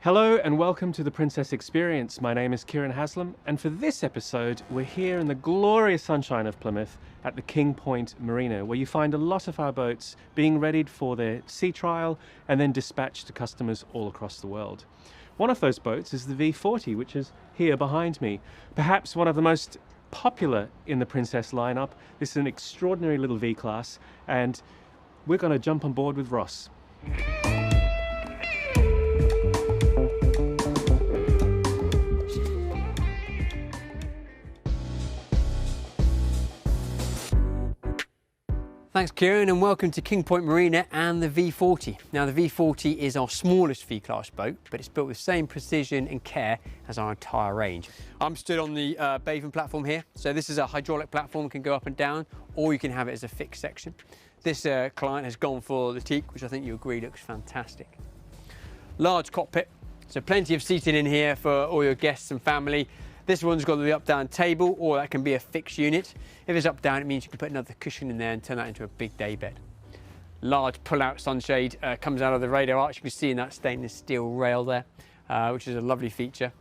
Hello and welcome to the Princess Experience. My name is Kieran Haslam, and for this episode we're here in the glorious sunshine of Plymouth at the King Point Marina, where you find a lot of our boats being readied for their sea trial and then dispatched to customers all across the world. One of those boats is the V40, which is here behind me. Perhaps one of the most popular in the Princess lineup. This is an extraordinary little V-class, and we're going to jump on board with Ross. Thanks Kieran, and welcome to King Point Marina and the V40. Now the V40 is our smallest V-class boat, but it's built with the same precision and care as our entire range. I'm stood on the bathing platform here. So this is a hydraulic platform, can go up and down, or you can have it as a fixed section. This client has gone for the teak, which I think you agree looks fantastic. Large cockpit, so plenty of seating in here for all your guests and family. This one's got the up-down table, or that can be a fixed unit. If it's up-down, it means you can put another cushion in there and turn that into a big day bed. Large pull-out sunshade comes out of the radar arch. You can see in that stainless steel rail there, which is a lovely feature.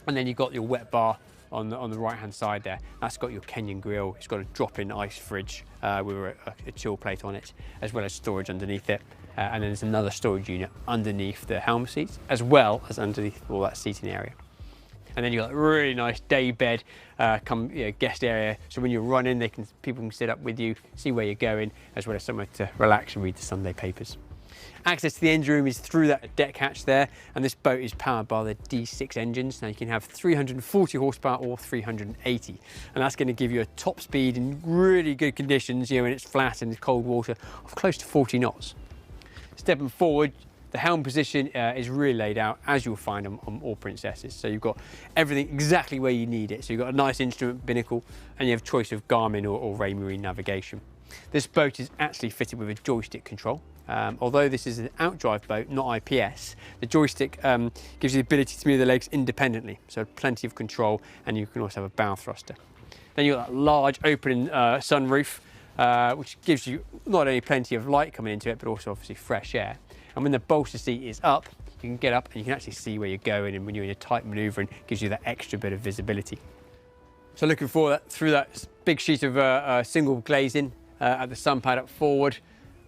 And then you've got your wet bar on the right-hand side there. That's got your Kenyan grill. It's got a drop-in ice fridge with a chill plate on it, as well as storage underneath it. And then there's another storage unit underneath the helm seats, as well as underneath all that seating area. And then you've got a really nice day bed, guest area. So when you're running, people can sit up with you, see where you're going, as well as somewhere to relax and read the Sunday papers. Access to the engine room is through that deck hatch there, and this boat is powered by the D6 engines. Now you can have 340 horsepower or 380, and that's going to give you a top speed in really good conditions, when it's flat and it's cold water, of close to 40 knots. Stepping forward, the helm position is really laid out as you'll find on all Princesses. So you've got everything exactly where you need it. So you've got a nice instrument binnacle, and you have choice of Garmin or Ray Marine navigation. This boat is actually fitted with a joystick control. Although this is an outdrive boat, not IPS, the joystick gives you the ability to move the legs independently. So plenty of control, and you can also have a bow thruster. Then you've got that large open sunroof, which gives you not only plenty of light coming into it, but also obviously fresh air. And when the bolster seat is up, you can get up and you can actually see where you're going, and when you're in a tight manoeuvring, it gives you that extra bit of visibility. So looking forward through that big sheet of single glazing at the sun pad up forward,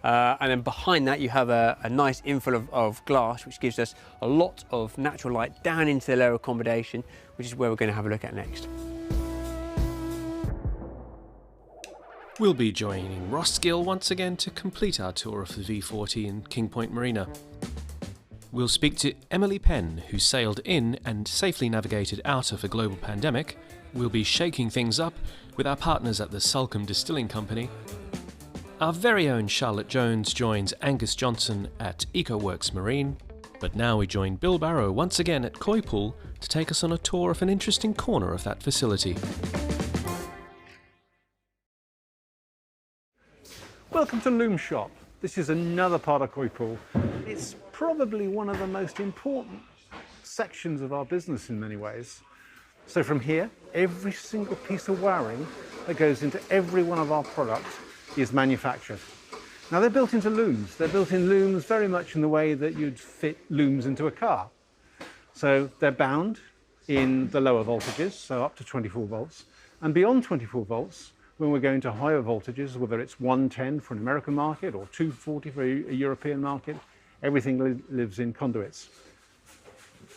and then behind that you have a nice infill of glass, which gives us a lot of natural light down into the lower accommodation, which is where we're going to have a look at next. We'll be joining Ross Gill once again to complete our tour of the V40 in King Point Marina. We'll speak to Emily Penn, who sailed in and safely navigated out of a global pandemic. We'll be shaking things up with our partners at the Salcombe Distilling Company. Our very own Charlotte Jones joins Angus Johnson at EcoWorks Marine. But now we join Bill Barrow once again at Coy Pool to take us on a tour of an interesting corner of that facility. Welcome to Loom Shop. This is another part of Coy Pool. It's probably one of the most important sections of our business in many ways. So from here, every single piece of wiring that goes into every one of our products is manufactured. Now they're built into looms. They're built in looms very much in the way that you'd fit looms into a car. So they're bound in the lower voltages, so up to 24 volts. And beyond 24 volts, when we're going to higher voltages, whether it's 110 for an American market or 240 for a European market, everything lives in conduits.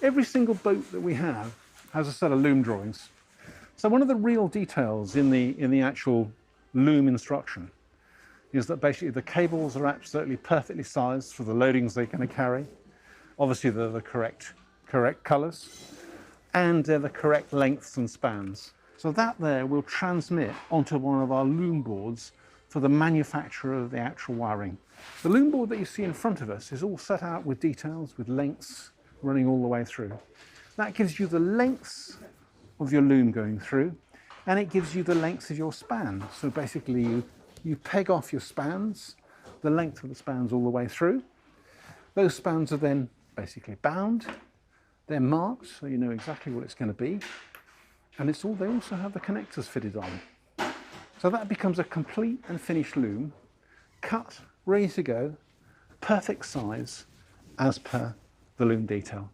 Every single boat that we have has a set of loom drawings. So one of the real details in the actual loom instruction is that basically the cables are absolutely perfectly sized for the loadings they're going to carry. Obviously they're the correct colors, and they're the correct lengths and spans. So that there will transmit onto one of our loom boards for the manufacture of the actual wiring. The loom board that you see in front of us is all set out with details, with lengths running all the way through. That gives you the lengths of your loom going through, and it gives you the lengths of your span. So basically you peg off your spans, the length of the spans all the way through. Those spans are then basically bound, they're marked so you know exactly what it's going to be. And they also have the connectors fitted on. So that becomes a complete and finished loom, cut, ready to go, perfect size as per the loom detail.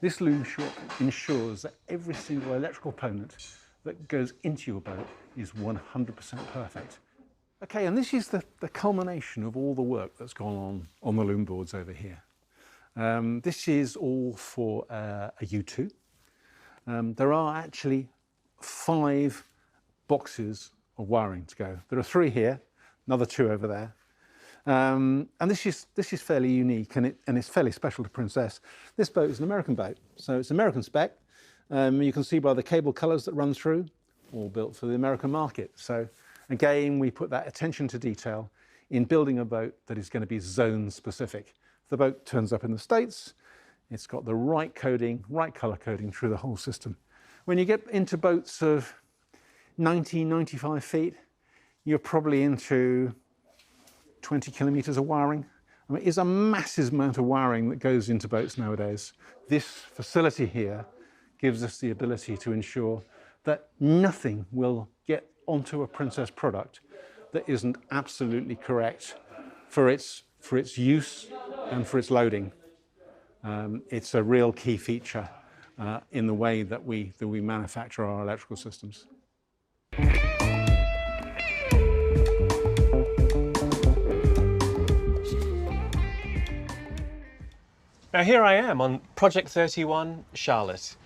This Loom Shop ensures that every single electrical component that goes into your boat is 100% perfect. Okay, and this is the culmination of all the work that's gone on the loom boards over here. This is all for a U2. There are actually 5 boxes of wiring to go. There are 3 here, another 2 over there. And this is fairly unique, and it's fairly special to Princess. This boat is an American boat, so it's American spec. You can see by the cable colours that run through, all built for the American market. So again, we put that attention to detail in building a boat that is going to be zone specific. The boat turns up in the States, it's got the right coding, right colour coding through the whole system. When you get into boats of 90, 95 feet, you're probably into 20 kilometres of wiring. I mean, it's a massive amount of wiring that goes into boats nowadays. This facility here gives us the ability to ensure that nothing will get onto a Princess product that isn't absolutely correct for its use and for its loading. It's a real key feature in the way that we manufacture our electrical systems. Now here I am on Project 31 Charlotte.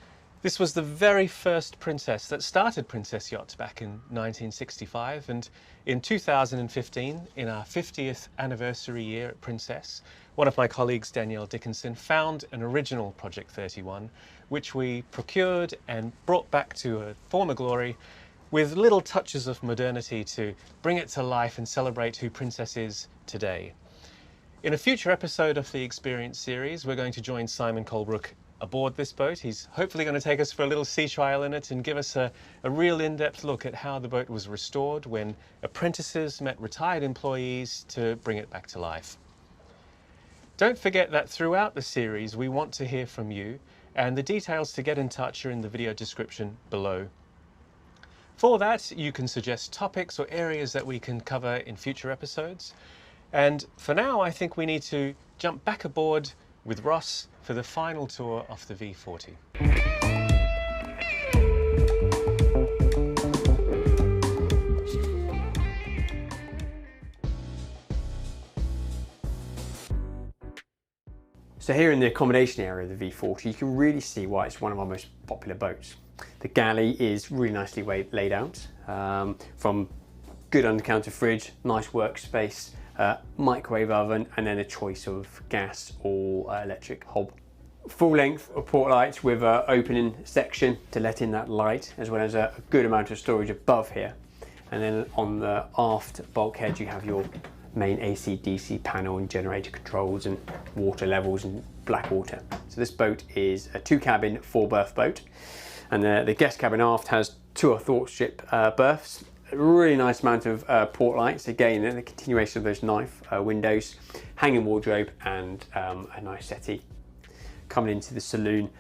This was the very first Princess that started Princess Yachts back in 1965, and in 2015, in our 50th anniversary year at Princess, one of my colleagues, Danielle Dickinson, found an original Project 31, which we procured and brought back to a former glory with little touches of modernity to bring it to life and celebrate who Princess is today. In a future episode of the Experience series, we're going to join Simon Colebrook aboard this boat. He's hopefully going to take us for a little sea trial in it and give us a real in-depth look at how the boat was restored when apprentices met retired employees to bring it back to life. Don't forget that throughout the series we want to hear from you, and the details to get in touch are in the video description below. For that, you can suggest topics or areas that we can cover in future episodes. And for now, I think we need to jump back aboard with Ross for the final tour of the V40. So here in the accommodation area of the V40, you can really see why it's one of our most popular boats. The galley is really nicely laid out, from good under-counter fridge, nice workspace, microwave oven, and then a choice of gas or electric hob. Full length of port lights with an opening section to let in that light, as well as a good amount of storage above here. And then on the aft bulkhead you have your main AC/DC panel and generator controls and water levels and black water. So this boat is a 2-cabin 4-berth boat, and the guest cabin aft has 2 athwartship berths. A really nice amount of port lights, again the continuation of those knife windows, hanging wardrobe, and a nice settee. Coming into the saloon,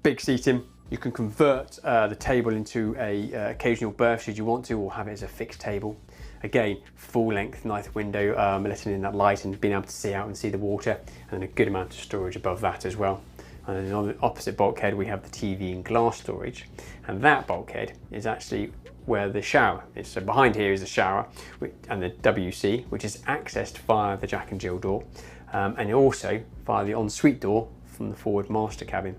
big seating. You can convert the table into a occasional berth should you want to, or have it as a fixed table. Again, full length, nice window, letting in that light and being able to see out and see the water, and then a good amount of storage above that as well. And then on the opposite bulkhead we have the TV and glass storage, and that bulkhead is actually where the shower is. So behind here is the shower and the WC, which is accessed via the Jack and Jill door, and also via the ensuite door from the forward master cabin.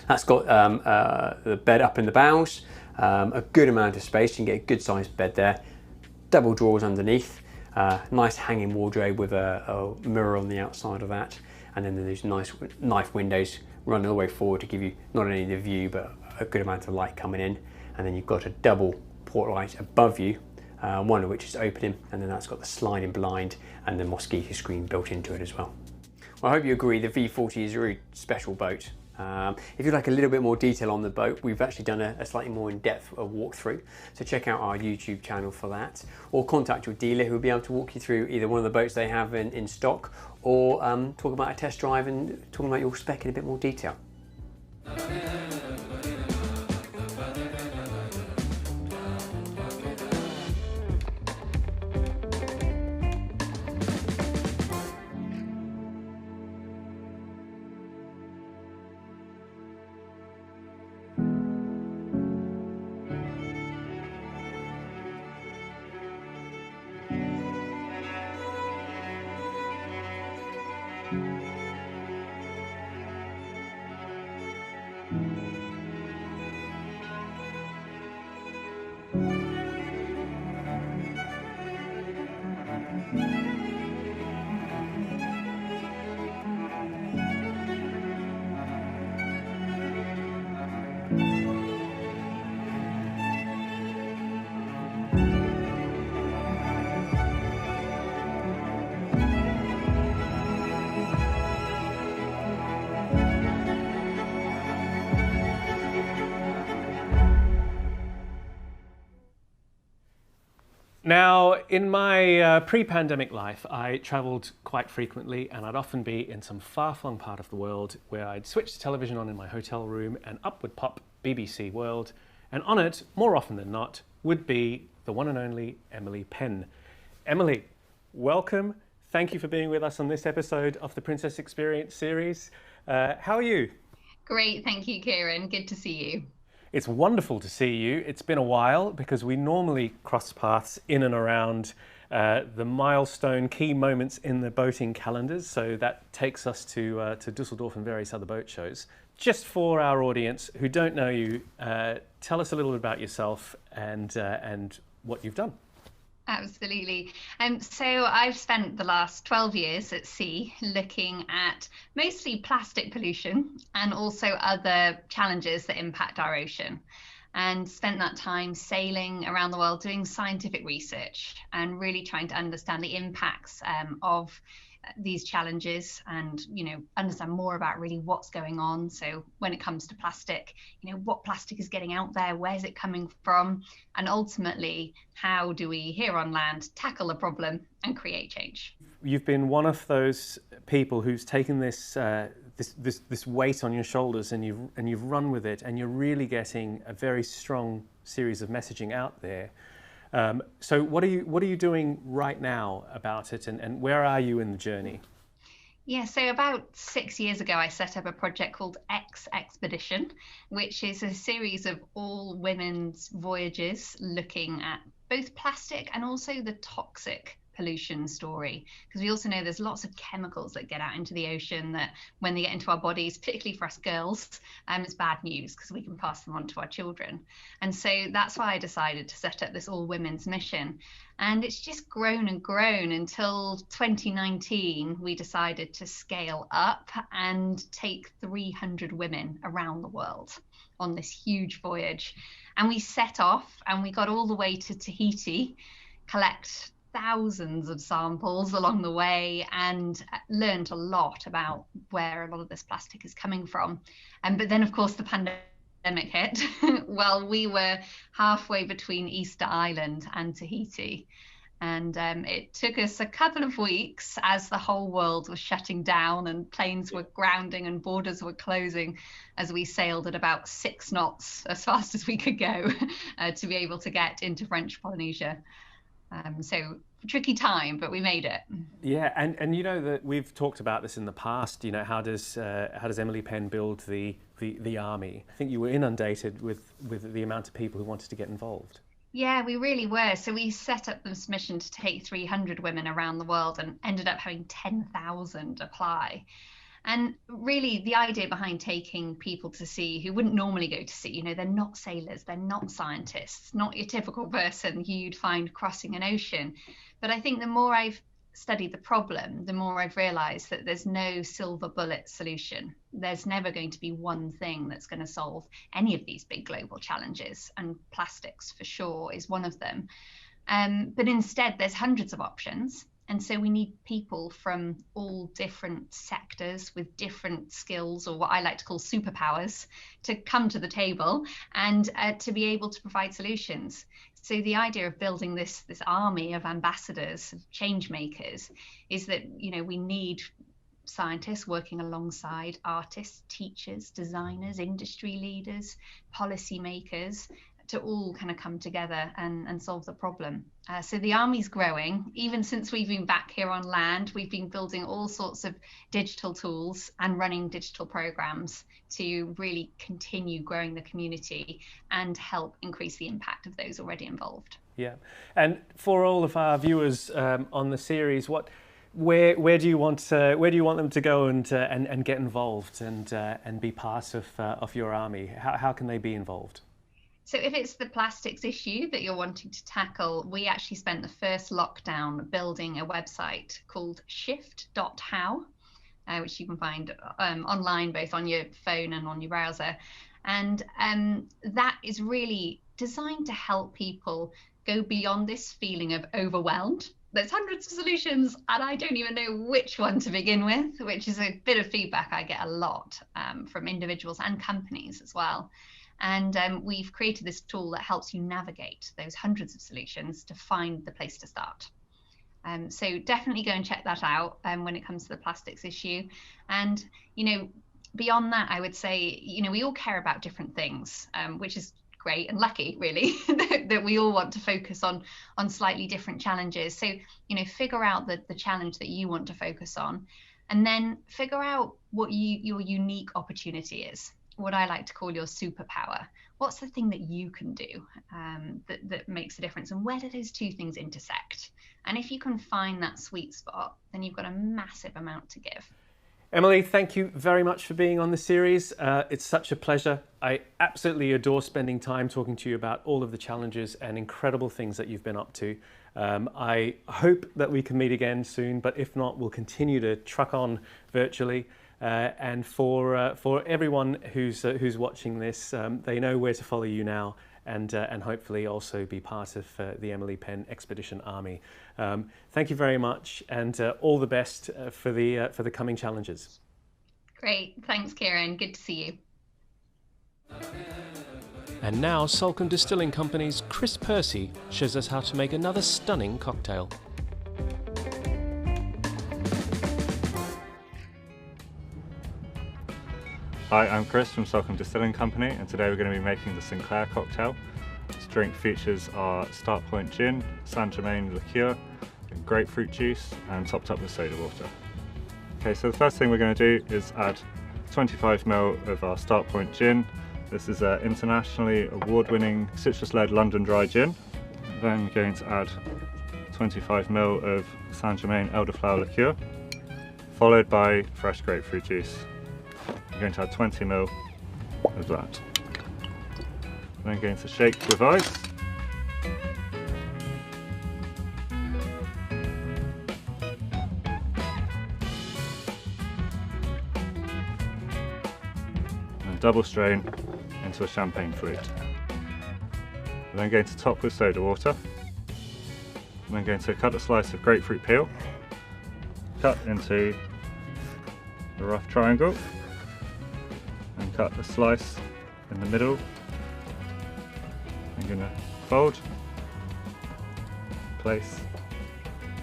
That's got the bed up in the bows, a good amount of space. You can get a good sized bed there, double drawers underneath, nice hanging wardrobe with a mirror on the outside of that, and then there's nice knife windows running all the way forward to give you not only the view but a good amount of light coming in. And then you've got a double port light above you, one of which is opening, and then that's got the sliding blind and the mosquito screen built into it as well. Well, I hope you agree the V40 is a really special boat. If you'd like a little bit more detail on the boat, we've actually done a slightly more in-depth walkthrough, so check out our YouTube channel for that, or contact your dealer who will be able to walk you through either one of the boats they have in stock, or talk about a test drive and talking about your spec in a bit more detail. Now, in my pre-pandemic life, I travelled quite frequently, and I'd often be in some far-flung part of the world where I'd switch the television on in my hotel room and up would pop BBC World, and on it, more often than not, would be the one and only Emily Penn. Emily, welcome. Thank you for being with us on this episode of the Princess Experience series. How are you? Great, thank you, Kieran. Good to see you. It's wonderful to see you. It's been a while because we normally cross paths in and around the milestone key moments in the boating calendars. So that takes us to Dusseldorf and various other boat shows. Just for our audience who don't know you, tell us a little bit about yourself and what you've done. Absolutely. So I've spent the last 12 years at sea looking at mostly plastic pollution and also other challenges that impact our ocean, and spent that time sailing around the world doing scientific research and really trying to understand the impacts of these challenges and, understand more about really what's going on. So when it comes to plastic, what plastic is getting out there, where's it coming from, and ultimately, how do we here on land tackle the problem and create change? You've been one of those people who's taken this weight on your shoulders and you've run with it, and you're really getting a very strong series of messaging out there. So what are you doing right now about it, and where are you in the journey? Yeah, so about 6 years ago, I set up a project called eXXpedition, which is a series of all women's voyages looking at both plastic and also the toxic pollution story, because we also know there's lots of chemicals that get out into the ocean that when they get into our bodies, particularly for us girls, it's bad news because we can pass them on to our children. And so that's why I decided to set up this all women's mission. And it's just grown and grown until 2019, we decided to scale up and take 300 women around the world on this huge voyage. And we set off and we got all the way to Tahiti, collect thousands of samples along the way, and learned a lot about where a lot of this plastic is coming from. But then, of course, the pandemic hit while we were halfway between Easter Island and Tahiti. And it took us a couple of weeks as the whole world was shutting down and planes were grounding and borders were closing, as we sailed at about 6 knots as fast as we could go to be able to get into French Polynesia. So tricky time, but we made it. Yeah, and that we've talked about this in the past. How does Emily Penn build the army? I think you were inundated with the amount of people who wanted to get involved. Yeah, we really were. So we set up this mission to take 300 women around the world and ended up having 10,000 apply. And really, the idea behind taking people to sea who wouldn't normally go to sea, they're not sailors, they're not scientists, not your typical person you'd find crossing an ocean. But I think the more I've studied the problem, the more I've realized that there's no silver bullet solution. There's never going to be one thing that's going to solve any of these big global challenges, and plastics for sure is one of them. But instead, there's hundreds of options. And so we need people from all different sectors with different skills, or what I like to call superpowers, to come to the table and to be able to provide solutions. So the idea of building this army of ambassadors, of change makers, is that, we need scientists working alongside artists, teachers, designers, industry leaders, policymakers, to all kind of come together and solve the problem. So the army's growing. Even since we've been back here on land, we've been building all sorts of digital tools and running digital programs to really continue growing the community and help increase the impact of those already involved. Yeah, and for all of our viewers on the series, where do you want them to go and get involved and be part of your army? How can they be involved? So if it's the plastics issue that you're wanting to tackle, we actually spent the first lockdown building a website called shift.how, which you can find online, both on your phone and on your browser. And that is really designed to help people go beyond this feeling of overwhelmed. There's hundreds of solutions and I don't even know which one to begin with, which is a bit of feedback I get a lot from individuals and companies as well. And we've created this tool that helps you navigate those hundreds of solutions to find the place to start. So definitely go and check that out when it comes to the plastics issue. And, beyond that, I would say, we all care about different things, which is great and lucky, really, that we all want to focus on slightly different challenges. So, figure out the challenge that you want to focus on, and then figure out what your unique opportunity is, what I like to call your superpower. What's the thing that you can do that makes a difference, and where do those two things intersect? And if you can find that sweet spot, then you've got a massive amount to give. Emily, thank you very much for being on the series. It's such a pleasure. I absolutely adore spending time talking to you about all of the challenges and incredible things that you've been up to. I hope that we can meet again soon, but if not, we'll continue to truck on virtually. And for everyone who's watching this, they know where to follow you now, and hopefully also be part of the Emily Penn Expedition Army. Thank you very much, and all the best for the coming challenges. Great, thanks, Kieran. Good to see you. And now Salcombe Distilling Company's Chris Percy shows us how to make another stunning cocktail. Hi, I'm Chris from Salcombe Distilling Company, and today we're going to be making the Sinclair cocktail. This drink features our Start Point gin, Saint Germain liqueur, and grapefruit juice, and topped up with soda water. Okay, so the first thing we're going to do is add 25 ml of our Start Point gin. This is an internationally award-winning citrus-led London dry gin. Then we're going to add 25 ml of Saint Germain elderflower liqueur, followed by fresh grapefruit juice. I'm going to add 20 ml of that. Then going to shake with ice. And double strain into a champagne flute. I'm then going to top with soda water. I'm then going to cut a slice of grapefruit peel, cut into a rough triangle, and cut a slice in the middle. I'm going to fold, place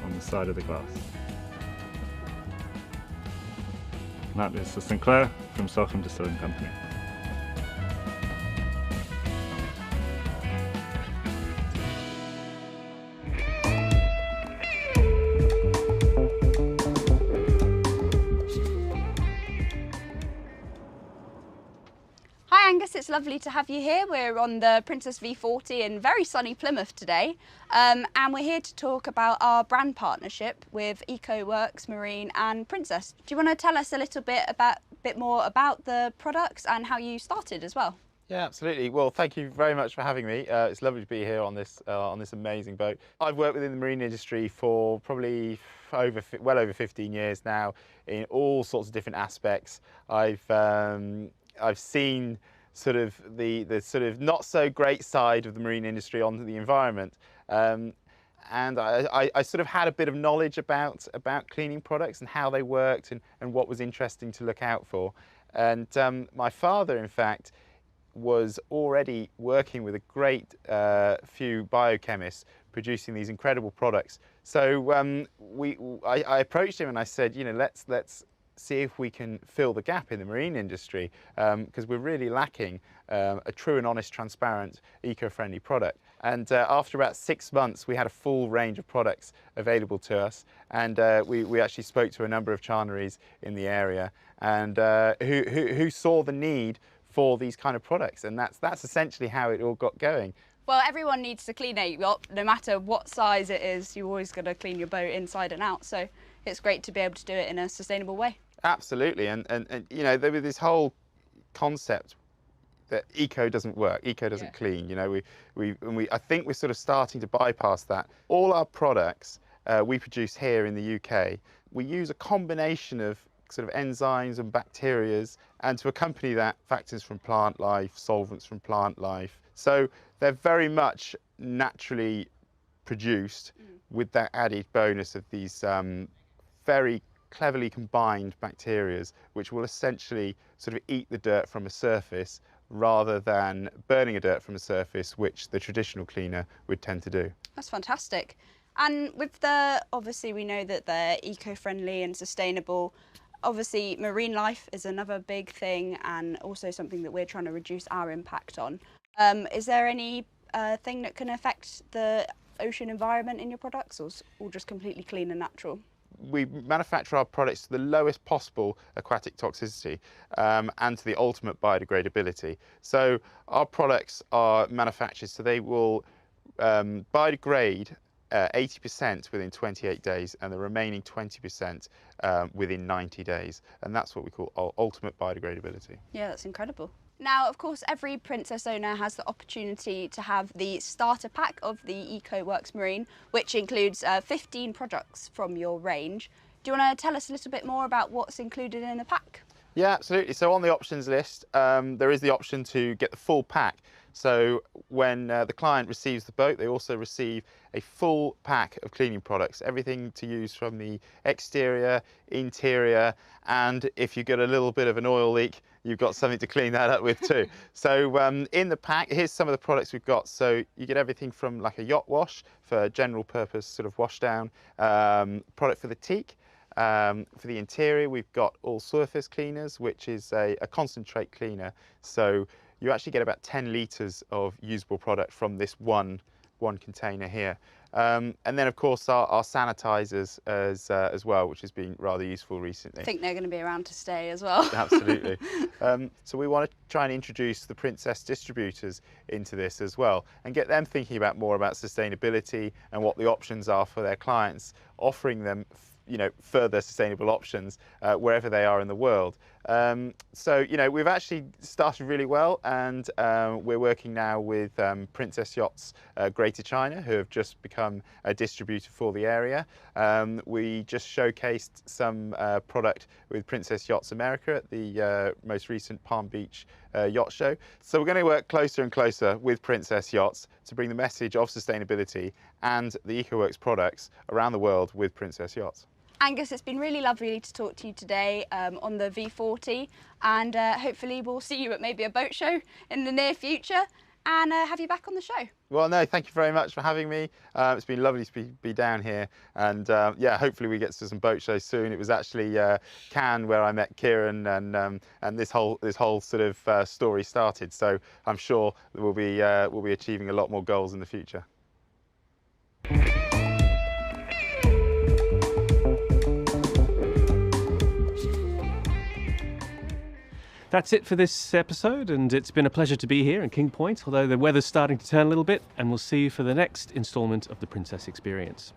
on the side of the glass. And that is the Sinclair from Salcombe Distilling Company. It's lovely to have you here. We're on the Princess V40 in very sunny Plymouth today, and we're here to talk about our brand partnership with EcoWorks Marine and Princess. Do you want to tell us a little bit more about the products and how you started as well? Yeah, absolutely. Well, thank you very much for having me. It's lovely to be here on this amazing boat. I've worked within the marine industry for probably well over 15 years now, in all sorts of different aspects. I've seen sort of the sort of not so great side of the marine industry on the environment, and I sort of had a bit of knowledge about cleaning products and how they worked and what was interesting to look out for. And my father, in fact, was already working with a great few biochemists producing these incredible products. So I approached him and I said, let's see if we can fill the gap in the marine industry, because we're really lacking a true and honest, transparent, eco-friendly product. And after about 6 months, we had a full range of products available to us, and we actually spoke to a number of charneries in the area, and who saw the need for these kind of products, and that's essentially how it all got going. Well, everyone needs to clean a yacht, no matter what size it is. You're always going to clean your boat inside and out, so it's great to be able to do it in a sustainable way. Absolutely, and there was this whole concept that eco doesn't work, eco doesn't clean. I think we're sort of starting to bypass that. All our products we produce here in the UK. We use a combination of sort of enzymes and bacterias, and to accompany that, factors from plant life, solvents from plant life. So they're very much naturally produced with that added bonus of these very cleverly combined bacterias, which will essentially sort of eat the dirt from a surface rather than burning a dirt from a surface, which the traditional cleaner would tend to do. That's fantastic. And obviously we know that they're eco-friendly and sustainable. Obviously marine life is another big thing, and also something that we're trying to reduce our impact on. Is there any thing that can affect the ocean environment in your products, or all just completely clean and natural? We manufacture our products to the lowest possible aquatic toxicity and to the ultimate biodegradability. So our products are manufactured so they will biodegrade 80% within 28 days and the remaining 20% within 90 days. And that's what we call ultimate biodegradability. Yeah, that's incredible. Now, of course, every Princess owner has the opportunity to have the starter pack of the EcoWorks Marine, which includes 15 products from your range. Do you want to tell us a little bit more about what's included in the pack? Yeah, absolutely. So on the options list, there is the option to get the full pack. So when the client receives the boat, they also receive a full pack of cleaning products, everything to use from the exterior, interior, and if you get a little bit of an oil leak, you've got something to clean that up with too. So in the pack, here's some of the products we've got. So you get everything from like a yacht wash for general purpose sort of wash down, product for the teak. For the interior, we've got all surface cleaners, which is a concentrate cleaner. So you actually get about 10 litres of usable product from this one container here. And then, of course, our sanitizers as well, which has been rather useful recently. I think they're going to be around to stay as well. Absolutely. So we want to try and introduce the Princess distributors into this as well and get them thinking more about sustainability and what the options are for their clients, offering them further sustainable options wherever they are in the world. So we've actually started really well, and we're working now with Princess Yachts Greater China, who have just become a distributor for the area. We just showcased some product with Princess Yachts America at the most recent Palm Beach yacht show. So we're going to work closer and closer with Princess Yachts to bring the message of sustainability and the EcoWorks products around the world with Princess Yachts. Angus, it's been really lovely to talk to you today on the V40, and hopefully we'll see you at maybe a boat show in the near future and have you back on the show. Well, no, thank you very much for having me. It's been lovely to be down here, and yeah, hopefully we get to some boat shows soon. It was actually Cannes where I met Kieran, and this whole sort of story started. So I'm sure that we'll be achieving a lot more goals in the future. That's it for this episode, and it's been a pleasure to be here in King Point, although the weather's starting to turn a little bit, and we'll see you for the next instalment of the Princess Experience.